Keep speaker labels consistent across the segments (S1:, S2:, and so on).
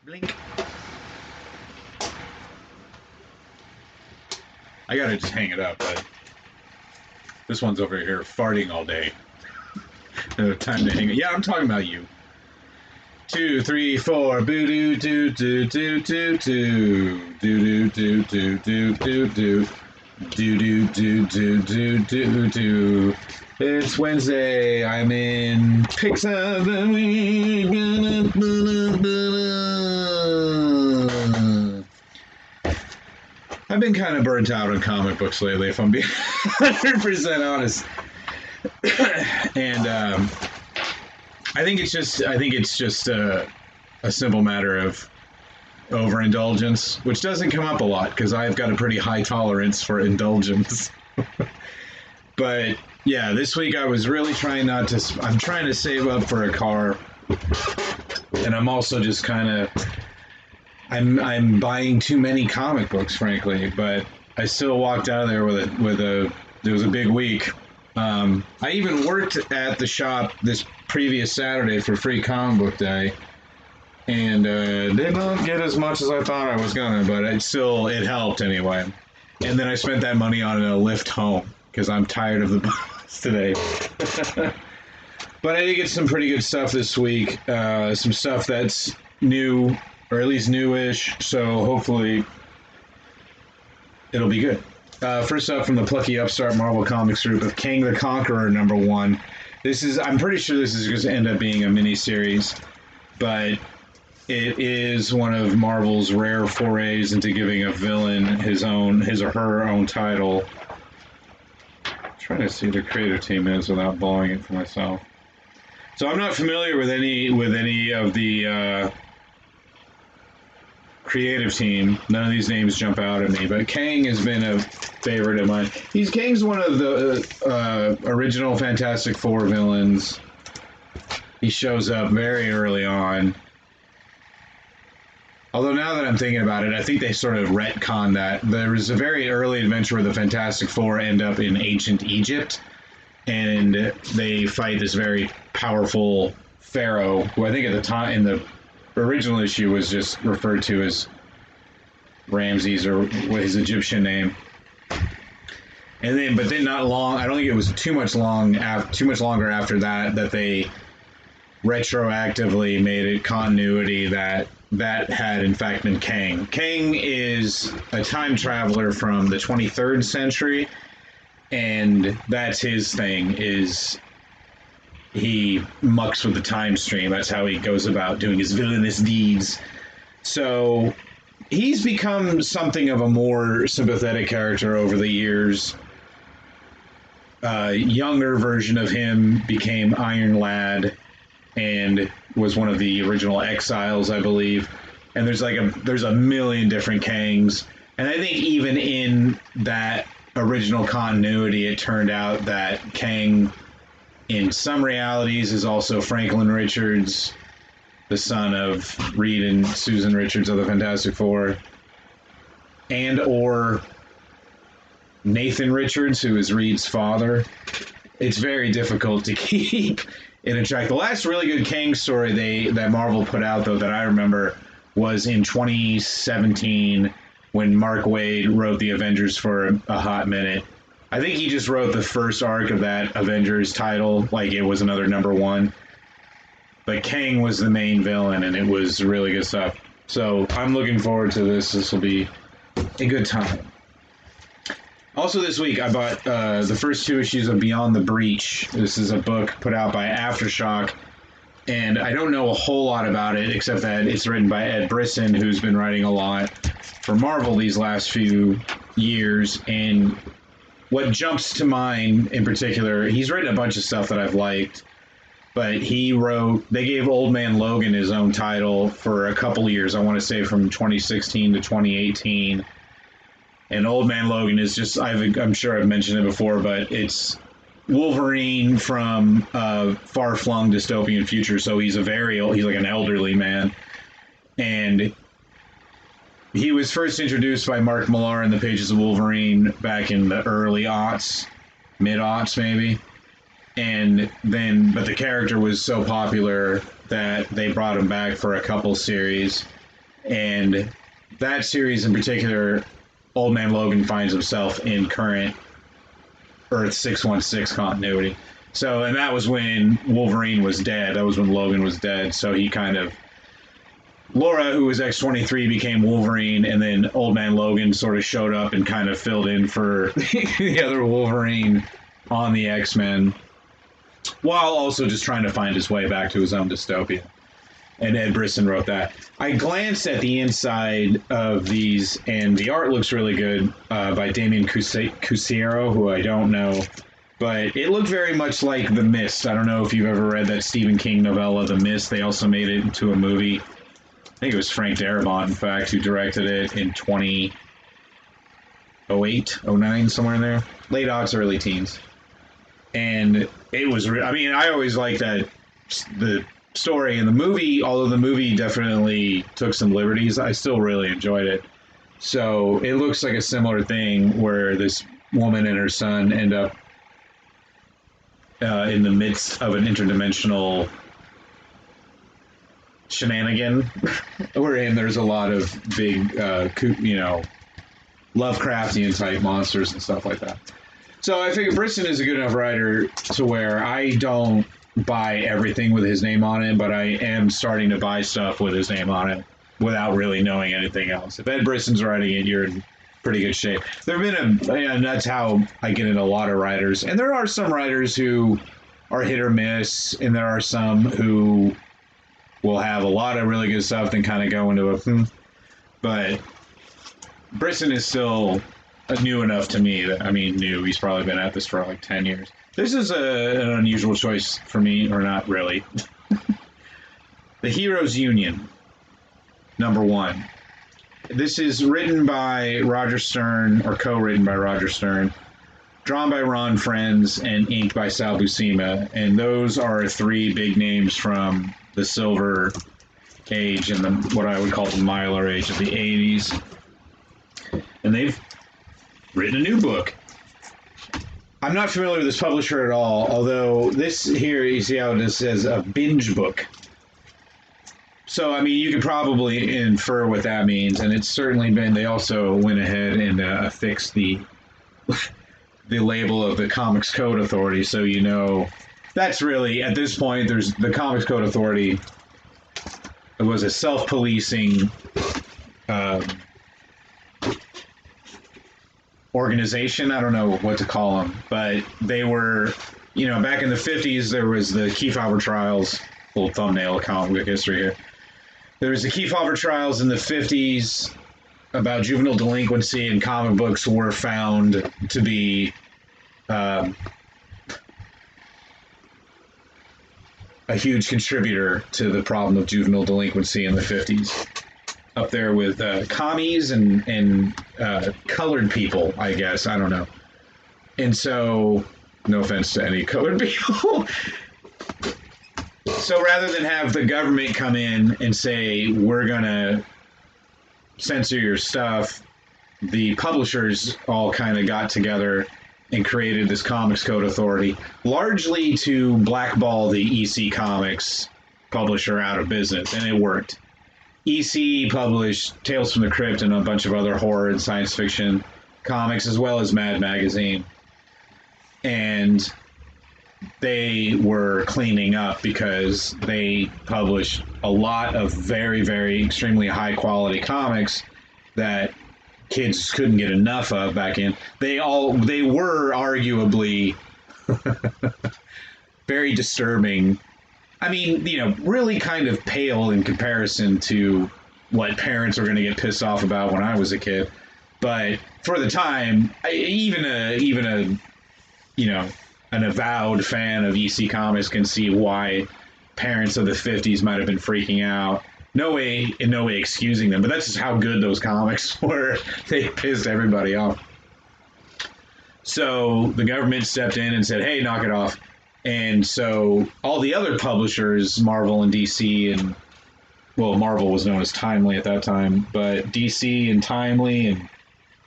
S1: Blink. I gotta just hang it up, but this one's over here farting all day. No time to hang it. Yeah, I'm talking about you. 2, 3, 4. Boo doo doo doo doo doo doo. Doo doo doo doo doo doo. Do do do do do do do. It's Wednesday. I'm in Picks of the Week. I've been kind of burnt out on comic books lately, if I'm being 100% honest. And I think it's just a simple matter of overindulgence, which doesn't come up a lot because I've got a pretty high tolerance for indulgence. But yeah, this week I was really trying not to. I'm trying to save up for a car, and I'm also just kind of. I'm buying too many comic books, frankly. But I still walked out of there with a. It was a big week. I even worked at the shop this previous Saturday for Free Comic Book Day. And did not get as much as I thought I was gonna, but it helped anyway. And then I spent that money on a lift home because I'm tired of the bus today. But I did get some pretty good stuff this week. Some stuff that's new, or at least newish. So hopefully it'll be good. First up, from the plucky upstart Marvel Comics group of Kang the Conqueror #1. I'm pretty sure this is going to end up being a miniseries, but it is one of Marvel's rare forays into giving a villain his or her own title. I'm trying to see who the creative team is without blowing it for myself. So I'm not familiar with any of the creative team. None of these names jump out at me, but Kang has been a favorite of mine. Kang's one of the original Fantastic Four villains. He shows up very early on. Although now that I'm thinking about it, I think they sort of retconned that. There was a very early adventure where the Fantastic Four end up in ancient Egypt, and they fight this very powerful pharaoh, who I think at the time, in the original issue, was just referred to as Ramses, or what his Egyptian name. But then not long. I don't think it was too much longer after that they retroactively made it continuity that had in fact been Kang. Kang is a time traveler from the 23rd century, and that's his thing, is he mucks with the time stream. That's how he goes about doing his villainous deeds. So he's become something of a more sympathetic character over the years. A younger version of him became Iron Lad and was one of the original Exiles, I believe. And there's a million different Kangs. And I think even in that original continuity, it turned out that Kang, in some realities, is also Franklin Richards, the son of Reed and Susan Richards of the Fantastic Four, and or Nathan Richards, who is Reed's father. It's very difficult to keep in a track. The last really good Kang story that Marvel put out, though, that I remember, was in 2017 when Mark Waid wrote the Avengers for a hot minute. I think he just wrote the first arc of that Avengers title like it was another #1. But Kang was the main villain, and it was really good stuff. So I'm looking forward to this. This will be a good time. Also this week, I bought the first 2 issues of Beyond the Breach. This is a book put out by Aftershock, and I don't know a whole lot about it, except that it's written by Ed Brisson, who's been writing a lot for Marvel these last few years. And what jumps to mind in particular, he's written a bunch of stuff that I've liked, but they gave Old Man Logan his own title for a couple years, I want to say from 2016 to 2018. And Old Man Logan is just, I'm sure I've mentioned it before, but it's Wolverine from a far-flung dystopian future. So he's like an elderly man. And he was first introduced by Mark Millar in the pages of Wolverine back in the early aughts, mid-aughts maybe. But the character was so popular that they brought him back for a couple series. And that series in particular, Old Man Logan finds himself in current Earth 616 continuity. So, and that was when Wolverine was dead. That was when Logan was dead. So he kind of, Laura, who was X-23, became Wolverine, and then Old Man Logan sort of showed up and kind of filled in for the other Wolverine on the X-Men, while also just trying to find his way back to his own dystopia. And Ed Brisson wrote that. I glanced at the inside of these, and the art looks really good by Damien Cusero, who I don't know. But it looked very much like The Mist. I don't know if you've ever read that Stephen King novella, The Mist. They also made it into a movie. I think it was Frank Darabont, in fact, who directed it in 2008, 09, somewhere in there. Late aughts, early teens. And it was, I mean, I always liked that, the story in the movie, although the movie definitely took some liberties, I still really enjoyed it. So it looks like a similar thing where this woman and her son end up in the midst of an interdimensional shenanigan wherein there's a lot of big, Lovecraftian type monsters and stuff like that. So I figure Brisson is a good enough writer to where I don't buy everything with his name on it, but I am starting to buy stuff with his name on it without really knowing anything else. If Ed Brisson's writing it, you're in pretty good shape. There have been and that's how I get into a lot of writers. And there are some writers who are hit or miss, and there are some who will have a lot of really good stuff and kind of go into a But Brisson is still new enough to me that, I mean, new, he's probably been at this for like 10 years. This is an unusual choice for me, or not really. The Heroes Union, #1. This is written by Roger Stern, or co-written by Roger Stern, drawn by Ron Frenz, and inked by Sal Buscema. And those are 3 big names from the Silver Age and what I would call the Mylar Age of the 80s. And they've written a new book. I'm not familiar with this publisher at all, although this here, you see how it says a binge book. So, I mean, you could probably infer what that means, and it's certainly been, they also went ahead and affixed the label of the Comics Code Authority, so you know, that's really, at this point, there's the Comics Code Authority. It was a self-policing organization. I don't know what to call them, but they were, back in the 50s, there was the Kefauver trials, little thumbnail of comic book history here. There was the Kefauver trials in the 50s about juvenile delinquency, and comic books were found to be a huge contributor to the problem of juvenile delinquency in the 50s. Up there with commies and colored people, I guess. I don't know. And so, no offense to any colored people. So rather than have the government come in and say, we're going to censor your stuff, the publishers all kind of got together and created this Comics Code Authority, largely to blackball the EC Comics publisher out of business, and it worked. EC published Tales from the Crypt and a bunch of other horror and science fiction comics, as well as Mad Magazine. And they were cleaning up because they published a lot of very, very extremely high quality comics that kids couldn't get enough of back in. They were arguably very disturbing. I mean, really kind of pale in comparison to what parents were going to get pissed off about when I was a kid. But for the time, even an avowed fan of EC Comics can see why parents of the 50s might have been freaking out. In no way excusing them, but that's just how good those comics were. They pissed everybody off. So the government stepped in and said, hey, knock it off. And so all the other publishers, Marvel and DC, and, well, Marvel was known as Timely at that time, but DC and Timely and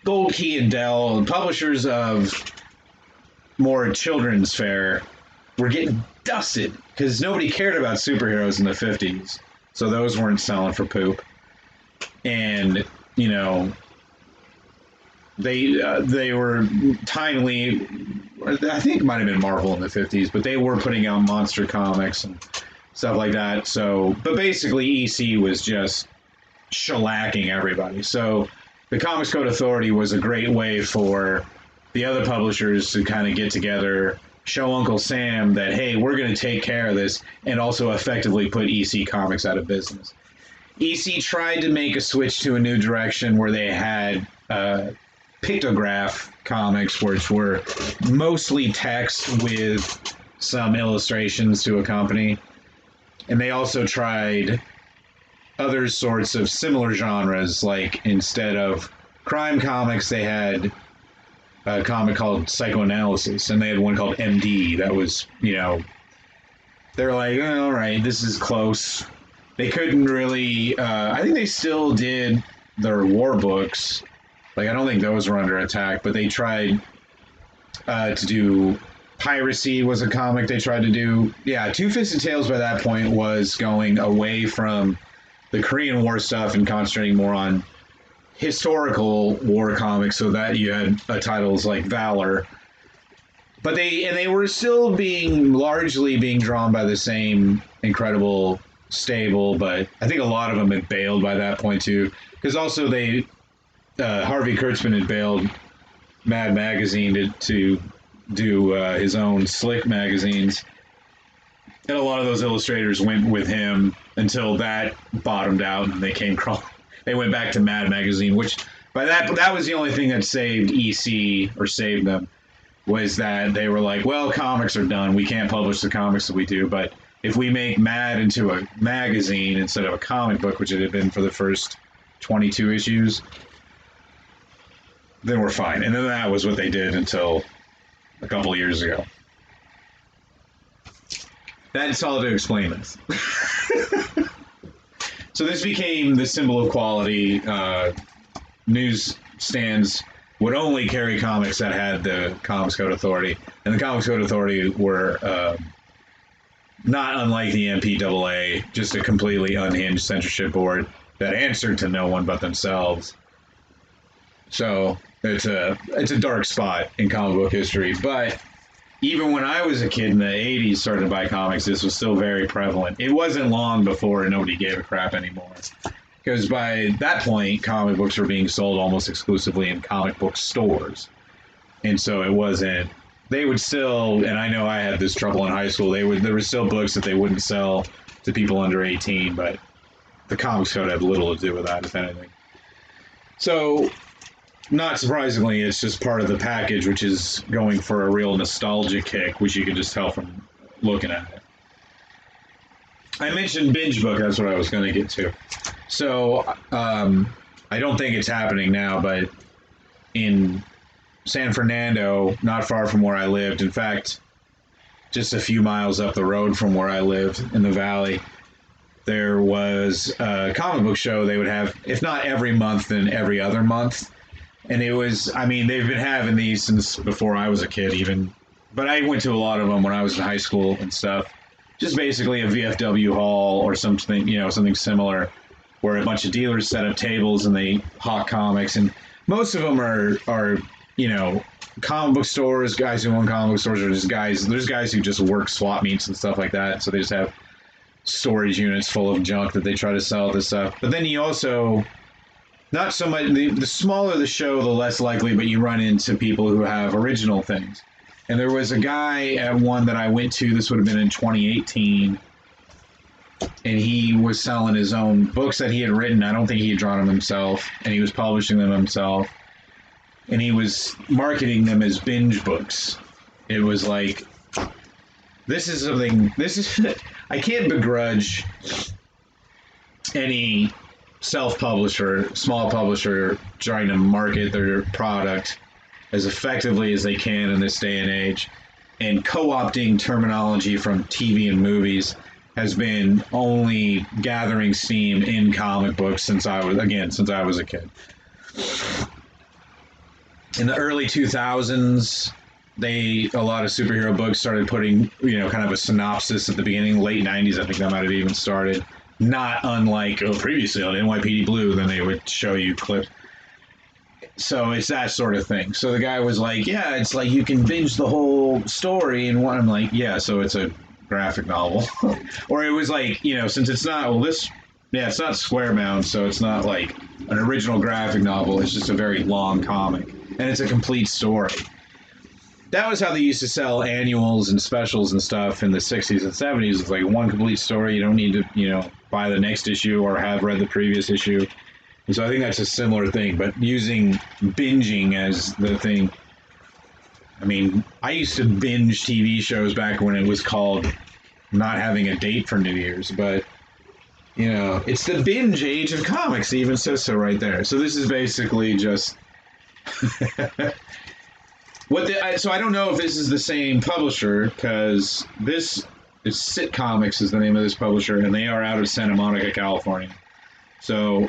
S1: Gold Key and Dell, and publishers of more children's fare, were getting dusted because nobody cared about superheroes in the 50s. So those weren't selling for poop. and you know they were timely. I think it might have been Marvel in the 50s, but they were putting out monster comics and stuff like that. So, but basically, EC was just shellacking everybody. So, the Comics Code Authority was a great way for the other publishers to kind of get together, show Uncle Sam that, hey, we're going to take care of this, and also effectively put EC Comics out of business. EC tried to make a switch to a new direction where they had pictograph comics, which were mostly text with some illustrations to accompany. And they also tried other sorts of similar genres, like instead of crime comics, they had a comic called Psychoanalysis, and they had one called MD that was, they're like, oh, all right, this is close. They couldn't really, I think they still did their war books. Like, I don't think those were under attack, but they tried to do Piracy was a comic they tried to do. Yeah, Two-Fisted Tales by that point was going away from the Korean War stuff and concentrating more on historical war comics, so that you had titles like Valor. But they were still largely being drawn by the same incredible stable, but I think a lot of them had bailed by that point too, because also Harvey Kurtzman had bailed Mad Magazine to do his own Slick magazines, and a lot of those illustrators went with him until that bottomed out and they came crawling. They went back to Mad Magazine, which by that was the only thing that saved EC, or saved them, was that they were like, well, comics are done. We can't publish the comics that we do, but if we make Mad into a magazine instead of a comic book, which it had been for the first 22 issues, then we're fine. And then that was what they did until a couple of years ago. That's all to explain this. So this became the symbol of quality. Newsstands would only carry comics that had the Comics Code Authority, and the Comics Code Authority were not unlike the MPAA, just a completely unhinged censorship board that answered to no one but themselves. So it's a dark spot in comic book history. But even when I was a kid in the 80s starting to buy comics, this was still very prevalent. It wasn't long before nobody gave a crap anymore, because by that point, comic books were being sold almost exclusively in comic book stores. And so it wasn't, they would still, and I know I had this trouble in high school, there were still books that they wouldn't sell to people under 18, but the Comics Code had little to do with that, if anything. So, not surprisingly, it's just part of the package, which is going for a real nostalgia kick, which you can just tell from looking at it. I mentioned Binge Book, that's what I was going to get to. So, I don't think it's happening now, but in San Fernando, not far from where I lived, in fact, just a few miles up the road from where I lived in the valley, there was a comic book show they would have, if not every month, then every other month. And it was, I mean, they've been having these since before I was a kid even, but I went to a lot of them when I was in high school and stuff. Just basically a VFW hall or something, something similar, where a bunch of dealers set up tables and they hawk comics. And most of them are comic book stores, guys who own comic book stores, or just guys, there's guys who just work swap meets and stuff like that. So they just have storage units full of junk that they try to sell this stuff. But then you also, not so much, the smaller the show, the less likely, but you run into people who have original things. And there was a guy at one that I went to, this would have been in 2018, and he was selling his own books that he had written. I don't think he had drawn them himself, and he was publishing them himself. And he was marketing them as binge books. It was like, I can't begrudge any self-publisher, small publisher, trying to market their product as effectively as they can in this day and age, and co-opting terminology from TV and movies has been only gathering steam in comic books since I was a kid. In the early 2000s, a lot of superhero books started putting, kind of a synopsis at the beginning. Late 90s, I think that might have even started. not unlike previously on NYPD Blue. Then they would show you clips. So it's that sort of thing. So the guy was like, "Yeah, it's like you can binge the whole story in one." I'm like, "Yeah, so it's a graphic novel," or it was like, since it's not it's not square bound, so it's not like an original graphic novel. It's just a very long comic, and it's a complete story. That was how they used to sell annuals and specials and stuff in the 60s and 70s. It's like one complete story. You don't need to, buy the next issue or have read the previous issue. And so I think that's a similar thing, but using binging as the thing. I mean, I used to binge TV shows back when it was called not having a date for New Year's, but it's the binge age of comics. It even says so right there. So this is basically just so I don't know if this is the same publisher, because this is Sit Comics is the name of this publisher, and they are out of Santa Monica, California. So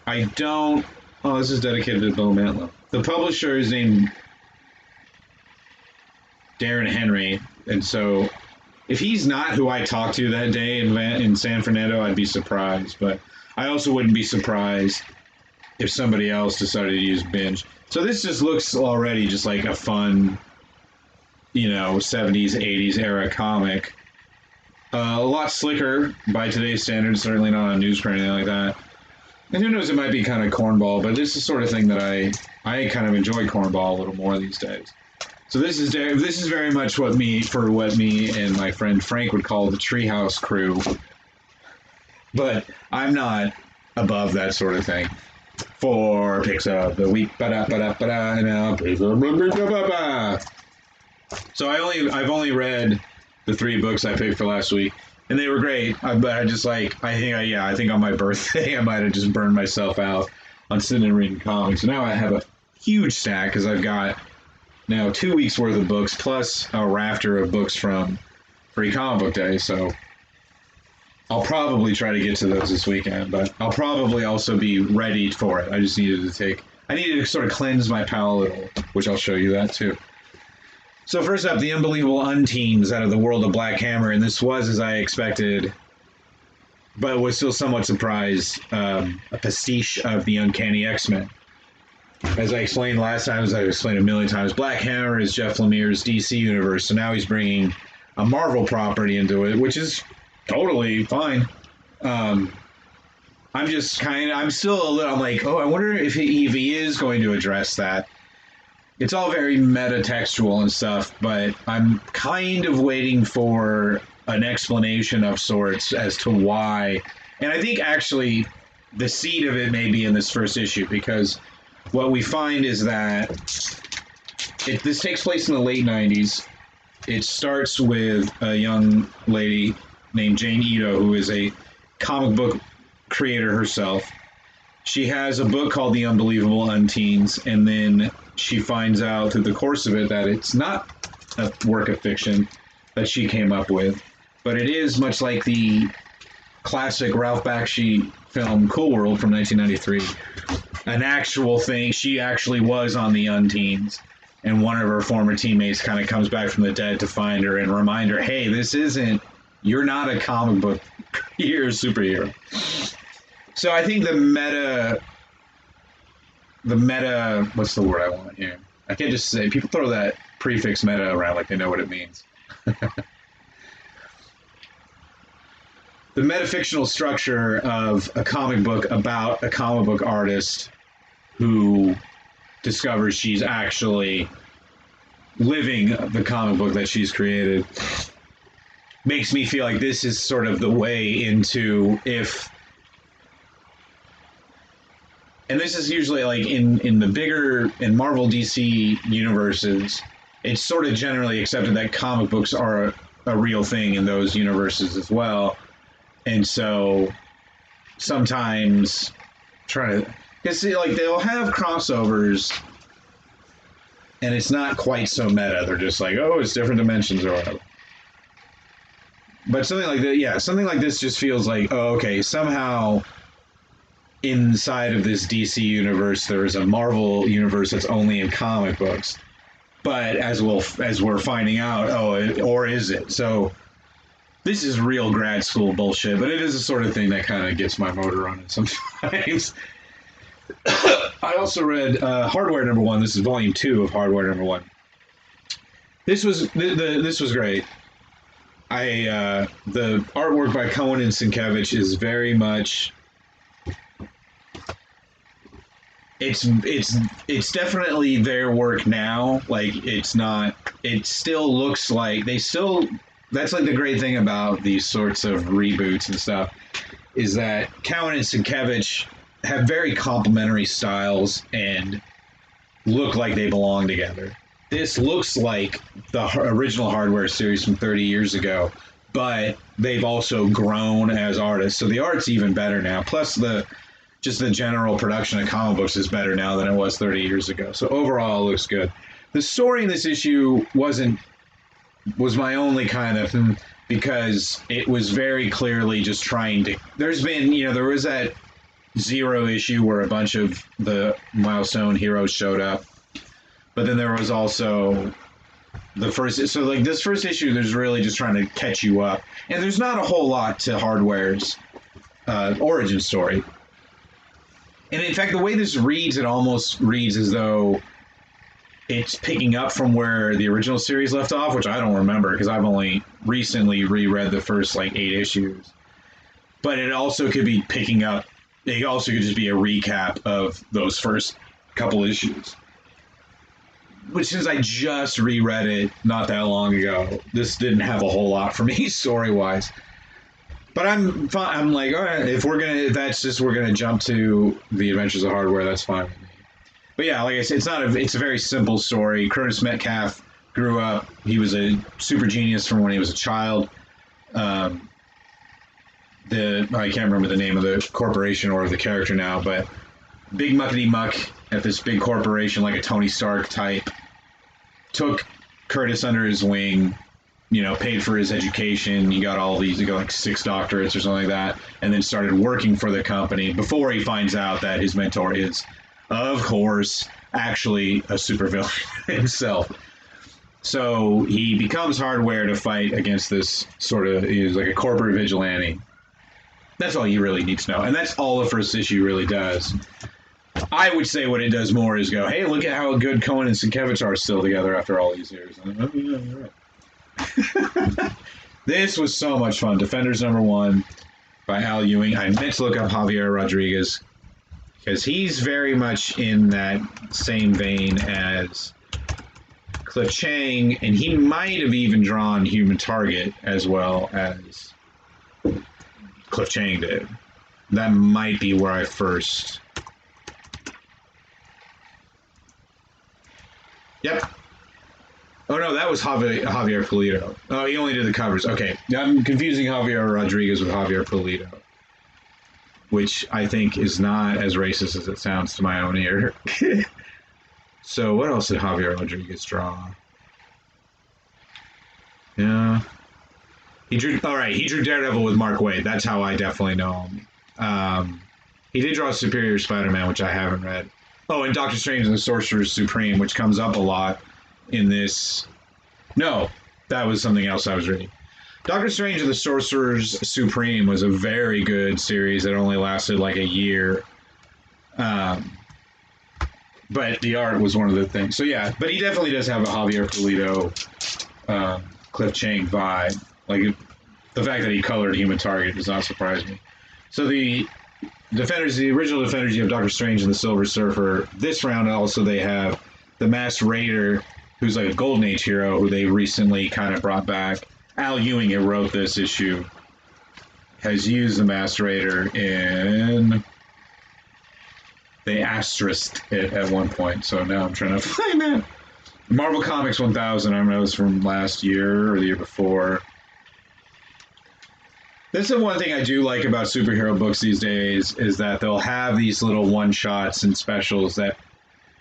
S1: I don't. Oh, this is dedicated to Bill Mantlo. The publisher is named Darren Henry, and so if he's not who I talked to that day in San Fernando, I'd be surprised. But I also wouldn't be surprised if somebody else decided to use Binge. So this just looks already just like a fun, 70s, 80s era comic. A lot slicker by today's standards, certainly not on newsprint or anything like that. And who knows, it might be kind of cornball, but this is the sort of thing that I kind of enjoy cornball a little more these days. So this is very much what me and my friend Frank would call the Treehouse Crew. But I'm not above that sort of thing. 4 picks of the week, So I've only read the 3 books I picked for last week, and they were great. But I think on my birthday I might have just burned myself out on sitting and reading comics. So now I have a huge stack because I've got now 2 weeks worth of books plus a rafter of books from Free Comic Book Day. So I'll probably try to get to those this weekend, but I'll probably also be ready for it. I needed to sort of cleanse my palate a little, which I'll show you that too. So first up, The Unbelievable Unteens out of the world of Black Hammer, and this was as I expected, but was still somewhat surprised, a pastiche of the Uncanny X-Men. As I explained last time, as I've explained a million times, Black Hammer is Jeff Lemire's DC universe, so now he's bringing a Marvel property into it, which is totally fine. I'm still a little, I'm like, I wonder if he is going to address that. It's all very meta-textual and stuff, but I'm kind of waiting for an explanation of sorts as to why. And I think actually the seed of it may be in this first issue, because what we find is that this takes place in the late 90s. It starts with a young lady named Jane Ito, who is a comic book creator herself. She has a book called The Unbelievable Unteens, and then she finds out through the course of it that it's not a work of fiction that she came up with, but it is much like the classic Ralph Bakshi film Cool World from 1993, an actual thing. She actually was on the Unteens, and one of her former teammates kind of comes back from the dead to find her and remind her, hey, you're not a comic book, you're a superhero. So I think the meta, what's the word I want here? I can't just say, people throw that prefix meta around like they know what it means. The metafictional structure of a comic book about a comic book artist who discovers she's actually living the comic book that she's created makes me feel like this is sort of the way into and this is usually like in the bigger in Marvel DC universes, it's sort of generally accepted that comic books are a real thing in those universes as well. And so sometimes because like they'll have crossovers and it's not quite so meta. They're just like, oh, it's different dimensions or whatever. But something like that, yeah, something like this just feels like, oh, okay, somehow inside of this DC universe, there is a Marvel universe that's only in comic books. But as we're finding out, or is it? So this is real grad school bullshit, but it is the sort of thing that kind of gets my motor running sometimes. I also read Hardware number 1. This is volume 2 of Hardware number 1. This was this was great. The artwork by Cohen and Sienkiewicz is very much. It's definitely their work now. Like it's not. It still looks like they still. That's like the great thing about these sorts of reboots and stuff is that Cohen and Sienkiewicz have very complementary styles and look like they belong together. This looks like the original Hardware series from 30 years ago, but they've also grown as artists. So the art's even better now. Plus the general production of comic books is better now than it was 30 years ago. So overall it looks good. The story in this issue was my only kind of because it was very clearly just trying to there was that Zero issue where a bunch of the Milestone heroes showed up. But then there was also the first, so like this first issue, there's really just trying to catch you up. And there's not a whole lot to Hardware's origin story. And in fact, the way this reads, it almost reads as though it's picking up from where the original series left off, which I don't remember because I've only recently reread the first like 8 issues. But it also could be picking up, it also could just be a recap of those first couple issues. Which, since I just reread it not that long ago, this didn't have a whole lot for me story-wise. But I'm fine. I'm like, all right, if we're gonna jump to the Adventures of Hardware, that's fine with me. But yeah, like I said, it's a very simple story. Curtis Metcalf grew up. He was a super genius from when he was a child. I can't remember the name of the corporation or the character now, but big muckety muck at this big corporation, like a Tony Stark type, took Curtis under his wing, paid for his education. He got like 6 doctorates or something like that, and then started working for the company before he finds out that his mentor is, of course, actually a supervillain himself. So he becomes Hardware to fight against this he's like a corporate vigilante. That's all you really need to know. And that's all the first issue really does. I would say what it does more is go, hey, look at how good Cohen and Sienkiewicz are still together after all these years. This was so much fun. Defenders number 1 by Al Ewing. I meant to look up Javier Rodriguez because he's very much in that same vein as Cliff Chang, and he might have even drawn Human Target as well as Cliff Chang did. That might be where I first... Yep. Oh no, that was Javier Pulido. Oh, he only did the covers. Okay, I'm confusing Javier Rodriguez with Javier Pulido, which I think is not as racist as it sounds to my own ear. So what else did Javier Rodriguez draw? Yeah, he drew Daredevil with Mark Waid. That's how I definitely know him. He did draw Superior Spider-Man, which I haven't read. Oh, and Doctor Strange and the Sorcerer Supreme, which comes up a lot in this. No, that was something else I was reading. Doctor Strange and the Sorcerer's Supreme was a very good series that only lasted like a year. But the art was one of the things. So yeah, but he definitely does have a Javier Pulido, Cliff Chang vibe. Like the fact that he colored Human Target does not surprise me. So the original Defenders, you have Doctor Strange and the Silver Surfer. This round also they have the Masked Raider, who's like a Golden Age hero who they recently kind of brought back. Al Ewing, who wrote this issue, has used the Masked Raider in... They asterisked it at one point, so now I'm trying to find that. Marvel Comics 1000, I remember it was from last year or the year before. That's the one thing I do like about superhero books these days is that they'll have these little one-shots and specials that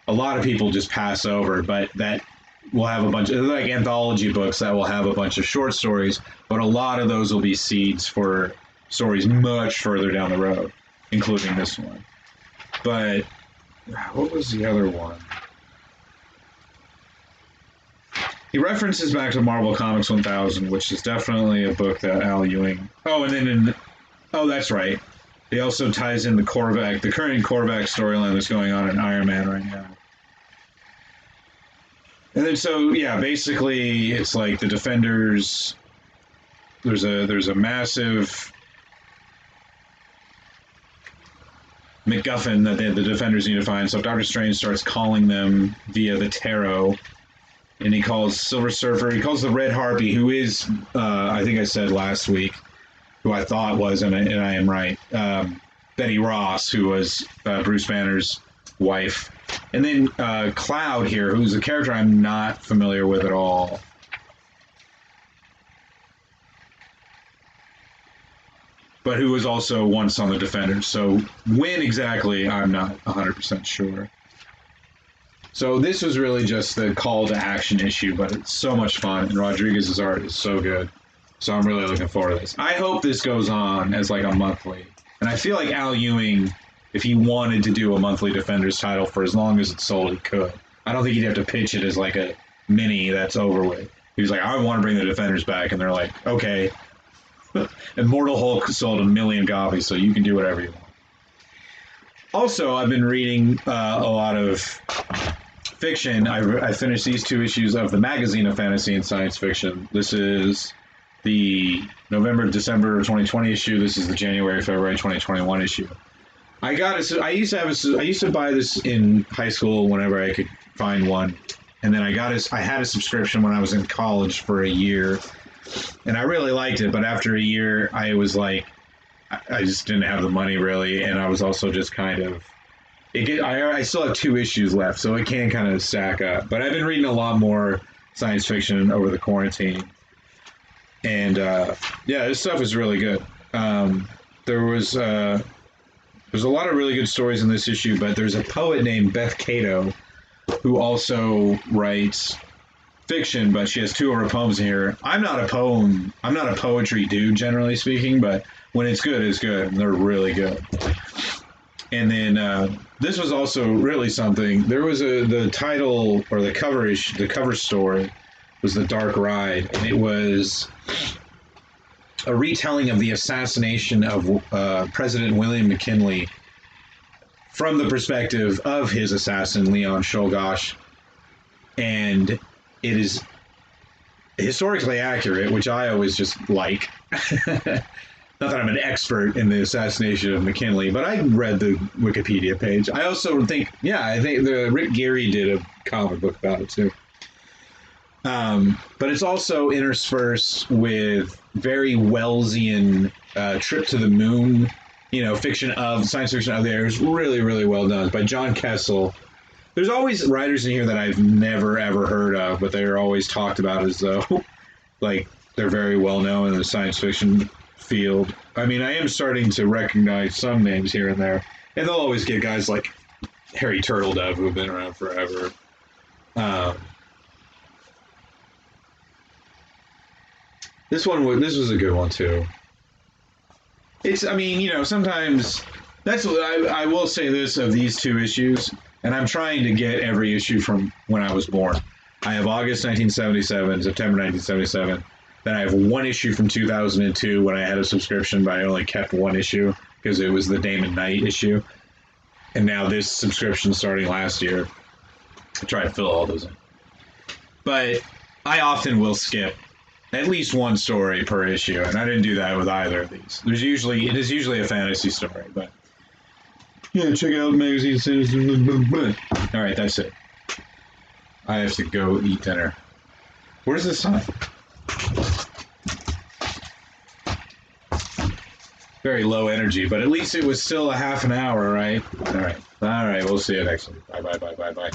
S1: a lot of people just pass over, but that will have a bunch of, like anthology books that will have a bunch of short stories, but a lot of those will be seeds for stories much further down the road, including this one. But what was the other one? he references back to Marvel Comics 1000, which is definitely a book that Al Ewing. Oh, and then that's right. He also ties in the Korvac, the current Korvac storyline that's going on in Iron Man right now. And then so yeah, basically it's like the Defenders. There's a massive MacGuffin that the Defenders need to find. So Doctor Strange starts calling them via the tarot, and he calls Silver Surfer. He calls the Red Harpy, who is I think I said last week, who I thought was, and I am right, Betty Ross, who was Bruce Banner's wife. And then Cloud here, who's a character I'm not familiar with at all. But who was also once on the Defenders. So when exactly, I'm not 100% sure. So this was really just the call to action issue, but it's so much fun, and Rodriguez's art is so good. So I'm really looking forward to this. I hope this goes on as like a monthly. And I feel like Al Ewing, if he wanted to do a monthly Defenders title for as long as it's sold, he could. I don't think he'd have to pitch it as like a mini that's over with. He was like, I want to bring the Defenders back, and they're like, okay. Immortal Hulk sold 1 million copies, so you can do whatever you want. Also, I've been reading a lot of fiction. I finished these 2 issues of the magazine of fantasy and science fiction. This is the November-December 2020 issue. This is the January-February 2021 issue. I used to buy this in high school whenever I could find one, and then I had a subscription when I was in college for a year. And I really liked it, but after a year, I was like, I just didn't have the money really, and I was also just kind of, I still have 2 issues left, so it can kind of stack up. But I've been reading a lot more science fiction over the quarantine, and yeah, this stuff is really good. There's a lot of really good stories in this issue, but there's a poet named Beth Cato who also writes fiction, but she has 2 of her poems in here. I'm not a poetry dude, generally speaking, but when it's good, it's good, and they're really good. And then this was also really something. There was the title or the cover story was The Dark Ride, and it was a retelling of the assassination of President William McKinley from the perspective of his assassin, Leon Czolgosz, and it is historically accurate, which I always just like. Not that I'm an expert in the assassination of McKinley, but I read the Wikipedia page. I also think, I think the Rick Geary did a comic book about it too. But it's also interspersed with very Wellesian trip to the moon, science fiction out there. It's really, really well done. It's by John Kessel. There's always writers in here that I've never, ever heard of, but they're always talked about as though, like, they're very well known in the science fiction field. I mean, I am starting to recognize some names here and there, and they'll always get guys like Harry Turtledove, who have been around forever. This was a good one too. Sometimes that's what I will say this of these 2 issues, and I'm trying to get every issue from when I was born. I have August 1977, September 1977. Then I have 1 issue from 2002 when I had a subscription, but I only kept 1 issue because it was the Damon Knight issue. And now this subscription starting last year. I try to fill all those in. But I often will skip at least 1 story per issue, and I didn't do that with either of these. It is usually a fantasy story, but yeah, check out the magazine. All right, that's it. I have to go eat dinner. Where's the sign? Very low energy, but at least it was still a half an hour, right? All right, we'll see you next week. Bye.